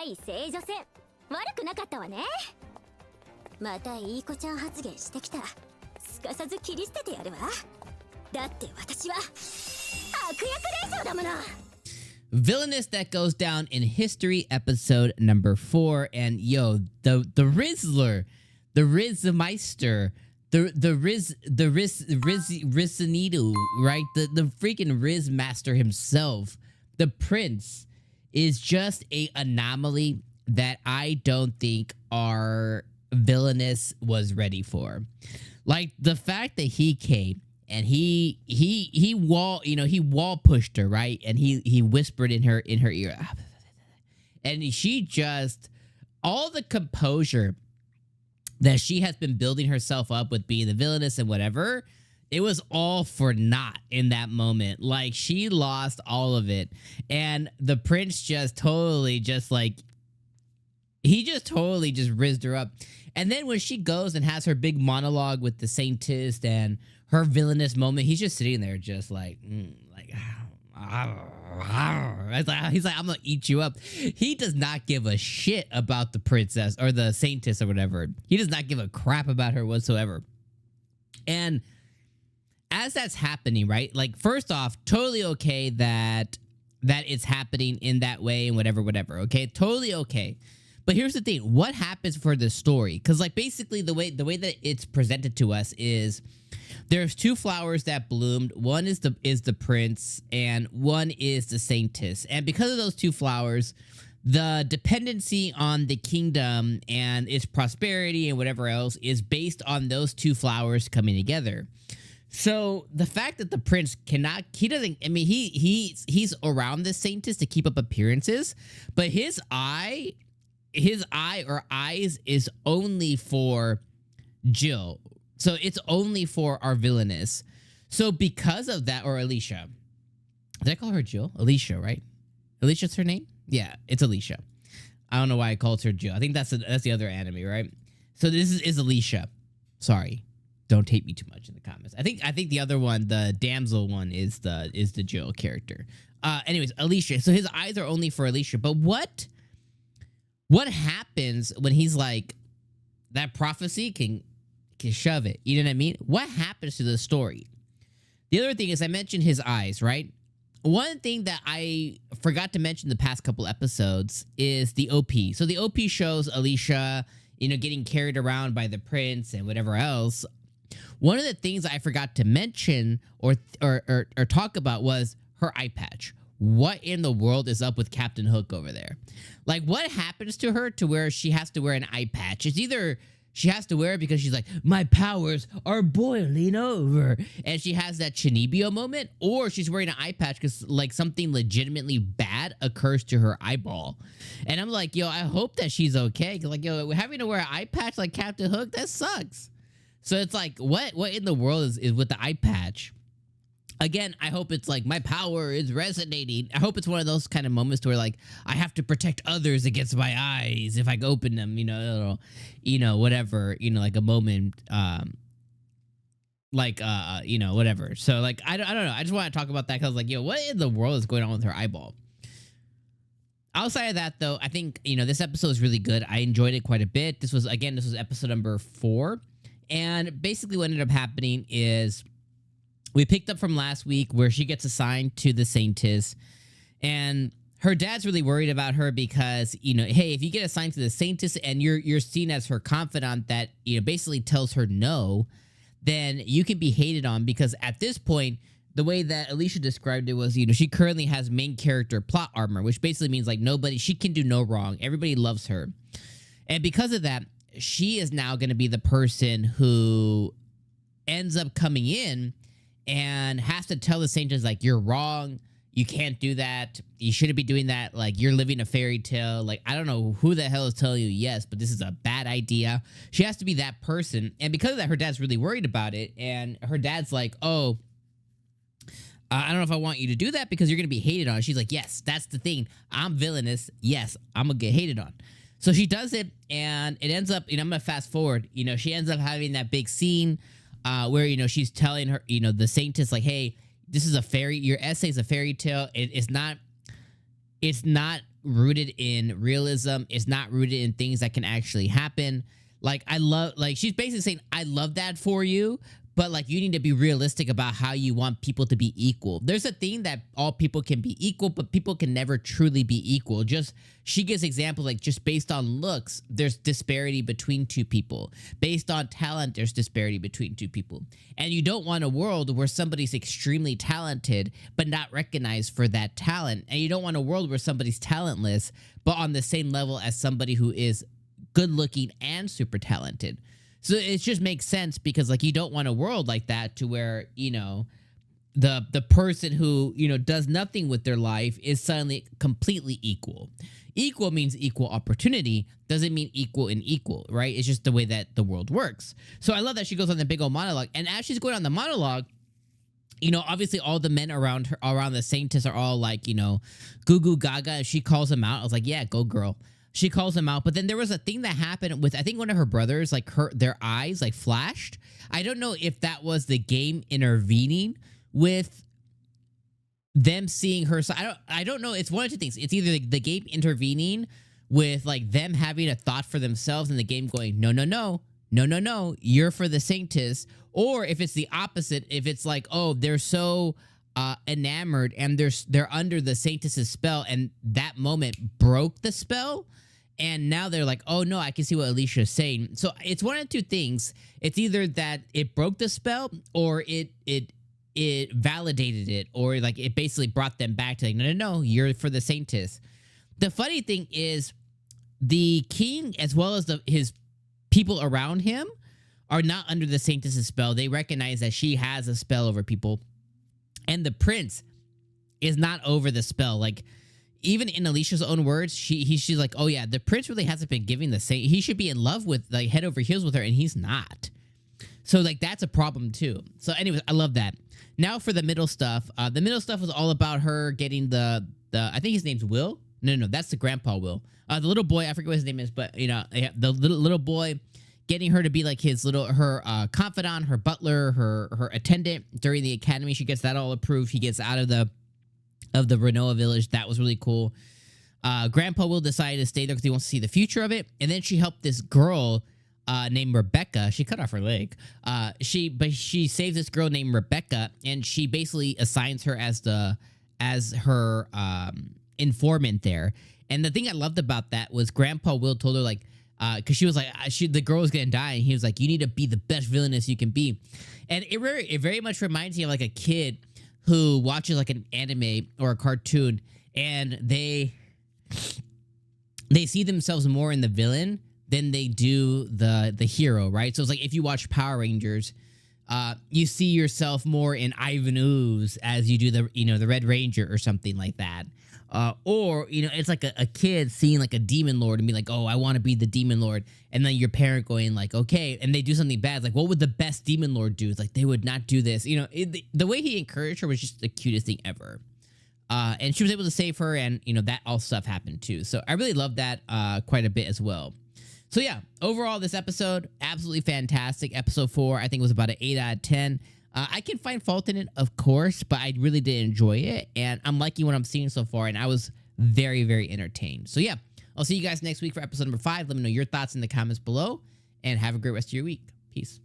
い聖女戦悪くなかったわね。またいい子ちゃん発言してきた。すかさず切り捨ててやるわ。だって私は悪役令嬢だもの。 Villainess That Goes Down in History, episode number 4. And yo, the Rizzler, the Rizzmeister, the Rizzinido, right? The freaking Riz Master himself, the Prince, is just a anomaly that I don't think our Villainess was ready for. Like the fact that he came and he wall pushed her, right? And he whispered in her ear, and she just, all the composure that she has been building herself up with being the villainess and whatever, it was all for naught in that moment. Like she lost all of it, and the prince just totally just like, he just totally just rizzed her up. And then when she goes and has her big monologue with the Saintess and her villainous moment, he's just sitting there just like, he's like, I'm gonna eat you up. He does not give a shit about the princess or the Saintess or whatever. He does not give a crap about her whatsoever. And as that's happening, right? Like, first off, totally okay that it's happening in that way and whatever, okay? Totally okay. But here's the thing. What happens for the story? Because, like, basically the way that it's presented to us is there's two flowers that bloomed. One is the prince, and one is the Saintess. And because of those two flowers, the dependency on the kingdom and its prosperity and whatever else is based on those two flowers coming together. So the fact that the prince he's around the Saintess to keep up appearances, but his eye or eyes is only for Jill. So it's only for our villainess. So because of that, or Alicia. Did I call her Jill? Alicia, right? Alicia's her name? Yeah, it's Alicia. I don't know why I called her Jill. I think that's the other anime, right? So this is Alicia. Sorry. Don't hate me too much in the comments. I think the other one, the damsel one, is the Jill character. Anyways, Alicia. So his eyes are only for Alicia. But what happens when he's like, that prophecy can shove it? You know what I mean? What happens to the story? The other thing is, I mentioned his eyes, right? One thing that I forgot to mention the past couple episodes is the OP. So the OP shows Alicia, getting carried around by the prince and whatever else. One of the things I forgot to mention or talk about was her eye patch. What in the world is up with Captain Hook over there? Like, what happens to her to where she has to wear an eye patch? It's either she has to wear it because she's like, my powers are boiling over, and she has that Chinibio moment, or she's wearing an eye patch because, like, something legitimately bad occurs to her eyeball. And I'm like, yo, I hope that she's okay. Because, like, yo, having to wear an eye patch like Captain Hook, that sucks. So it's like, what in the world is with the eye patch? Again, I hope it's like, my power is resonating. I hope it's one of those kind of moments to where, like, I have to protect others against my eyes if I open them, whatever, like a moment, whatever. So, like, I don't know. I just want to talk about that because, like, yo, what in the world is going on with her eyeball? Outside of that, though, I think, this episode is really good. I enjoyed it quite a bit. This was episode number 4. And basically what ended up happening is we picked up from last week where she gets assigned to the Saintess, and her dad's really worried about her because, hey, if you get assigned to the Saintess and you're seen as her confidant that, basically tells her no, then you can be hated on because at this point, the way that Alicia described it was, she currently has main character plot armor, which basically means like she can do no wrong. Everybody loves her. And because of that, she is now going to be the person who ends up coming in and has to tell the Saintess, like, you're wrong. You can't do that. You shouldn't be doing that. Like, you're living a fairy tale. Like, I don't know who the hell is telling you yes, but this is a bad idea. She has to be that person. And because of that, her dad's really worried about it. And her dad's like, oh, I don't know if I want you to do that because you're going to be hated on. She's like, yes, that's the thing. I'm villainous. Yes, I'm going to get hated on. So she does it, and it ends up, I'm going to fast forward. She ends up having that big scene where, she's telling her, the Saintess, like, hey, this is your essay is a fairy tale. It's not rooted in realism. It's not rooted in things that can actually happen. Like, I love, like, she's basically saying, I love that for you, but like, you need to be realistic about how you want people to be equal. There's a thing that all people can be equal, but people can never truly be equal. Just, she gives examples like, just based on looks, there's disparity between two people. Based on talent, there's disparity between two people. And you don't want a world where somebody's extremely talented, but not recognized for that talent. And you don't want a world where somebody's talentless, but on the same level as somebody who is good looking and super talented. So it just makes sense, because like, you don't want a world like that to where, you know, the person who, you know, does nothing with their life is suddenly completely equal. Equal means equal opportunity, doesn't mean equal and equal, right? It's just the way that the world works. So I love that she goes on the big old monologue, and as she's going on the monologue, you know, obviously all the men around her, around the Saintess, are all like, you know, goo goo gaga. She calls him out. I was like, yeah, go girl. She calls him out, but then there was a thing that happened with, I think, one of her brothers, like their eyes like flashed. I don't know if that was the game intervening with them seeing her. So I don't know. It's one of two things. It's either the game intervening with like them having a thought for themselves and the game going, no, no, no, no, no, no, you're for the Saintess. Or if it's the opposite, if it's like, oh, they're so enamored and they're under the Saintess's spell, and that moment broke the spell. And now they're like, oh no, I can see what Alicia is saying. So it's one of two things. It's either that it broke the spell, or it validated it, or like it basically brought them back to like, no, no, no, you're for the Saintess. The funny thing is, the king, as well as his people around him, are not under the Saintess's spell. They recognize that she has a spell over people, and the prince is not over the spell. Like, even in Alicia's own words, she's like, oh yeah, the prince really hasn't been giving the same. He should be in love with, like, head over heels with her, and he's not. So like, that's a problem too. So anyways, I love that. Now for the middle stuff. The middle stuff was all about her getting the I think his name's Will. No, that's the grandpa Will. The little boy, I forget what his name is, but you know, the little boy, getting her to be like her confidant, her butler, her attendant during the academy. She gets that all approved. He gets out of the Renoa village. That was really cool. Grandpa Will decide to stay there because he wants to see the future of it. And then she helped this girl named Rebecca. She cut off her leg. She saves this girl named Rebecca, and she basically assigns her as her informant there. And the thing I loved about that was Grandpa Will told her, like, because she was like, the girl was gonna die, and he was like, you need to be the best villainess you can be. And it very much reminds me of like a kid who watches like an anime or a cartoon, and they see themselves more in the villain than they do the hero, right? So it's like, if you watch Power Rangers, you see yourself more in Ivan Ooze as you do the Red Ranger or something like that. Or, you know, it's like a kid seeing like a demon lord and be like, oh, I want to be the demon lord. And then your parent going like, okay, and they do something bad. It's like, what would the best demon lord do? It's like, they would not do this. You know, the way he encouraged her was just the cutest thing ever. And she was able to save her, and, you know, that all stuff happened too. So I really love that quite a bit as well. So yeah, overall, this episode, absolutely fantastic. Episode 4, I think, was about an 8 out of 10. I can find fault in it, of course, but I really did enjoy it, and I'm liking what I'm seeing so far, and I was very, very entertained. So yeah, I'll see you guys next week for episode number 5. Let me know your thoughts in the comments below, and have a great rest of your week. Peace.